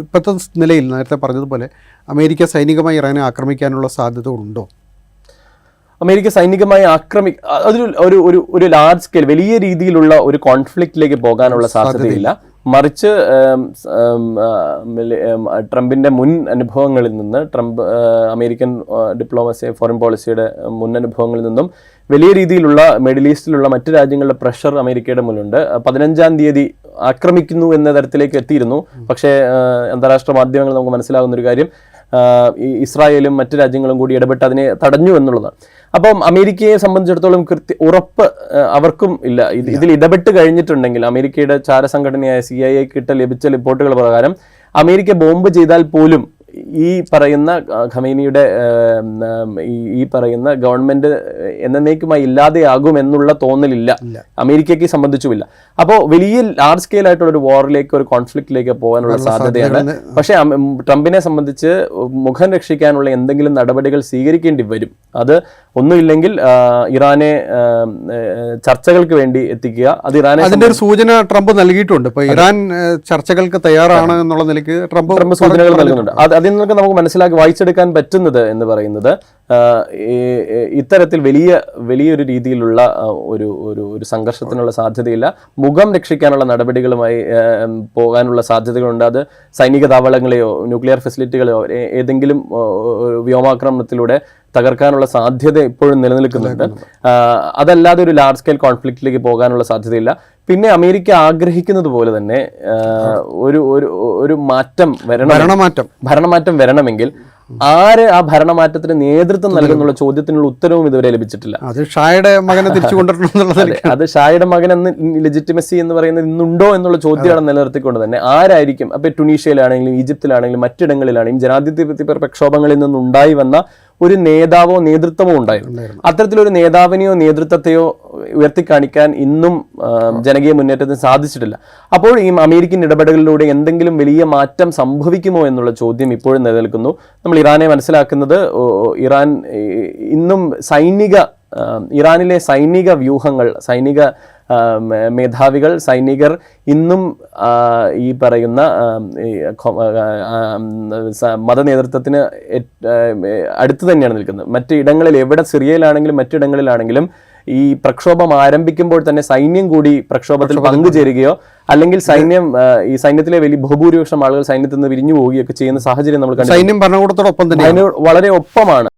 ഇപ്പോഴത്തെ നിലയിൽ നേരത്തെ പറഞ്ഞതുപോലെ അമേരിക്ക സൈനികമായി ഇറാനെ ആക്രമിക്കാനുള്ള സാധ്യത ഉണ്ടോ? അമേരിക്ക സൈനികമായി അതൊരു ഒരു ഒരു ഒരു ലാർജ് സ്കെയിൽ വലിയ രീതിയിലുള്ള ഒരു കോൺഫ്ലിക്റ്റിലേക്ക് പോകാനുള്ള സാധ്യതയില്ല. മറിച്ച് ട്രംപിന്റെ മുൻ അനുഭവങ്ങളിൽ നിന്ന് അമേരിക്കൻ ഡിപ്ലോമസി ഫോറിൻ പോളിസിയുടെ മുൻ അനുഭവങ്ങളിൽ നിന്നും വലിയ രീതിയിലുള്ള മിഡിൽ ഈസ്റ്റിലുള്ള മറ്റു രാജ്യങ്ങളുടെ പ്രഷർ അമേരിക്കയുടെ മുന്നിലുണ്ട്. 15-ാം തീയതി ആക്രമിക്കുന്നു എന്ന തരത്തിലേക്ക് എത്തിയിരുന്നു. പക്ഷേ അന്താരാഷ്ട്ര മാധ്യമങ്ങൾ നമുക്ക് മനസ്സിലാകുന്ന ഒരു കാര്യം ഇസ്രായേലും മറ്റു രാജ്യങ്ങളും കൂടി ഇടപെട്ട് അതിനെ തടഞ്ഞു എന്നുള്ളതാണ്. അപ്പം അമേരിക്കയെ സംബന്ധിച്ചിടത്തോളം ഉറപ്പ് അവർക്കും ഇല്ല. ഇതിൽ ഇടപെട്ട് കഴിഞ്ഞിട്ടുണ്ടെങ്കിൽ അമേരിക്കയുടെ ചാരസംഘടനയായ CIA ലഭിച്ച റിപ്പോർട്ടുകൾ പ്രകാരം അമേരിക്ക ബോംബ് ചെയ്താൽ പോലും ഈ പറയുന്ന ഖമേനിയുടെ ഈ പറയുന്ന ഗവൺമെന്റ് എന്നേക്കുമായി ഇല്ലാതെയാകും എന്നുള്ള തോന്നലില്ല, അമേരിക്കയ്ക്ക് സംബന്ധിച്ചുമില്ല. അപ്പോൾ വലിയ ലാർജ് സ്കെയിൽ ആയിട്ടുള്ള ഒരു വാറിലേക്ക്, ഒരു കോൺഫ്ലിക്റ്റിലേക്ക് പോകാനുള്ള സാധ്യതയാണ്. പക്ഷേ ട്രംപിനെ സംബന്ധിച്ച് മുഖം രക്ഷിക്കാനുള്ള എന്തെങ്കിലും നടപടികൾ സ്വീകരിക്കേണ്ടി വരും. അത് ഒന്നുമില്ലെങ്കിൽ ഇറാനെ ചർച്ചകൾക്ക് വേണ്ടി എത്തിക്കുക. അത് ഇറാനെ അതിന്റെ ഒരു സൂചന ട്രംപ് നൽകിയിട്ടുണ്ട്. ഇപ്പൊ ഇറാൻ ചർച്ചകൾക്ക് തയ്യാറാണ് എന്നുള്ള നിലയ്ക്ക് ട്രംപ് സൂചനകൾ നൽകുന്നുണ്ട്. അതിൽ നിന്നൊക്കെ നമുക്ക് മനസ്സിലാക്കി വായിച്ചെടുക്കാൻ പറ്റുന്നത് എന്ന് പറയുന്നത് ഇത്തരത്തിൽ വലിയൊരു രീതിയിലുള്ള ഒരു സംഘർഷത്തിനുള്ള സാധ്യതയില്ല. മുഖം രക്ഷിക്കാനുള്ള നടപടികളുമായി പോകാനുള്ള സാധ്യതകളുണ്ട്. അത് സൈനിക താവളങ്ങളെയോ ന്യൂക്ലിയർ ഫെസിലിറ്റികളെയോ ഏതെങ്കിലും വ്യോമാക്രമണത്തിലൂടെ തകർക്കാനുള്ള സാധ്യത ഇപ്പോഴും നിലനിൽക്കുന്നുണ്ട്. അതല്ലാതെ ഒരു ലാർജ് സ്കെയിൽ കോൺഫ്ലിക്റ്റിലേക്ക് പോകാനുള്ള സാധ്യതയില്ല. പിന്നെ അമേരിക്ക ആഗ്രഹിക്കുന്നത് പോലെ തന്നെ ഒരു ഭരണമാറ്റം വരണമെങ്കിൽ ആര് ആ ഭരണമാറ്റത്തിന് നേതൃത്വം നൽകുന്നുള്ള ചോദ്യത്തിനുള്ള ഉത്തരവും ഇതുവരെ ലഭിച്ചിട്ടില്ല. അത് ഷായുടെ മകനെ തിരിച്ചു കൊണ്ടുവരണം. അത് ഷായുടെ മകൻ എന്ന് ലെജിറ്റിമസി എന്ന് പറയുന്നത് ഇന്നുണ്ടോ എന്നുള്ള ചോദ്യമാണ് നിലനിർത്തിക്കൊണ്ട് തന്നെ ആരായിരിക്കും, അപ്പൊ ടുണീഷ്യയിലാണെങ്കിലും ഈജിപ്തിലാണെങ്കിലും മറ്റിടങ്ങളിലാണെങ്കിലും ജനാധിപത്യ പ്രക്ഷോഭങ്ങളിൽ നിന്നുണ്ടായി വന്ന ഒരു നേതാവോ നേതൃത്വമോ ഉണ്ടായിരുന്നു. അത്തരത്തിലൊരു നേതാവിനെയോ നേതൃത്വത്തെയോ ഉയർത്തിക്കാണിക്കാൻ ഇന്നും ജനകീയ മുന്നേറ്റത്തിന് സാധിച്ചിട്ടില്ല. അപ്പോൾ ഈ അമേരിക്കൻ ഇടപെടലിലൂടെ എന്തെങ്കിലും വലിയ മാറ്റം സംഭവിക്കുമോ എന്നുള്ള ചോദ്യം ഇപ്പോഴും നിലനിൽക്കുന്നു. നമ്മൾ ഇറാനെ മനസ്സിലാക്കുന്നത് ഇറാൻ ഇന്നും ഇറാനിലെ സൈനിക വ്യൂഹങ്ങൾ, സൈനിക മേധാവികൾ, സൈനികർ ഇന്നും ഈ പറയുന്ന മതനേതൃത്വത്തിന് അടുത്ത് തന്നെയാണ് നിൽക്കുന്നത്. മറ്റിടങ്ങളിൽ എവിടെ സിറിയയിലാണെങ്കിലും മറ്റിടങ്ങളിലാണെങ്കിലും ഈ പ്രക്ഷോഭം ആരംഭിക്കുമ്പോൾ തന്നെ സൈന്യം കൂടി പ്രക്ഷോഭത്തിൽ പങ്കുചേരുകയോ അല്ലെങ്കിൽ ഈ സൈന്യത്തിലെ വലിയ ബഹുഭൂരിപക്ഷം ആളുകൾ സൈന്യത്തിൽ നിന്ന് പിരിഞ്ഞു പോവുകയൊക്കെ ചെയ്യുന്ന സാഹചര്യം നമ്മൾ കണ്ടു. സൈന്യം ഭരണകൂടത്തോടൊപ്പം തന്നെ വളരെ ഒപ്പമാണ്.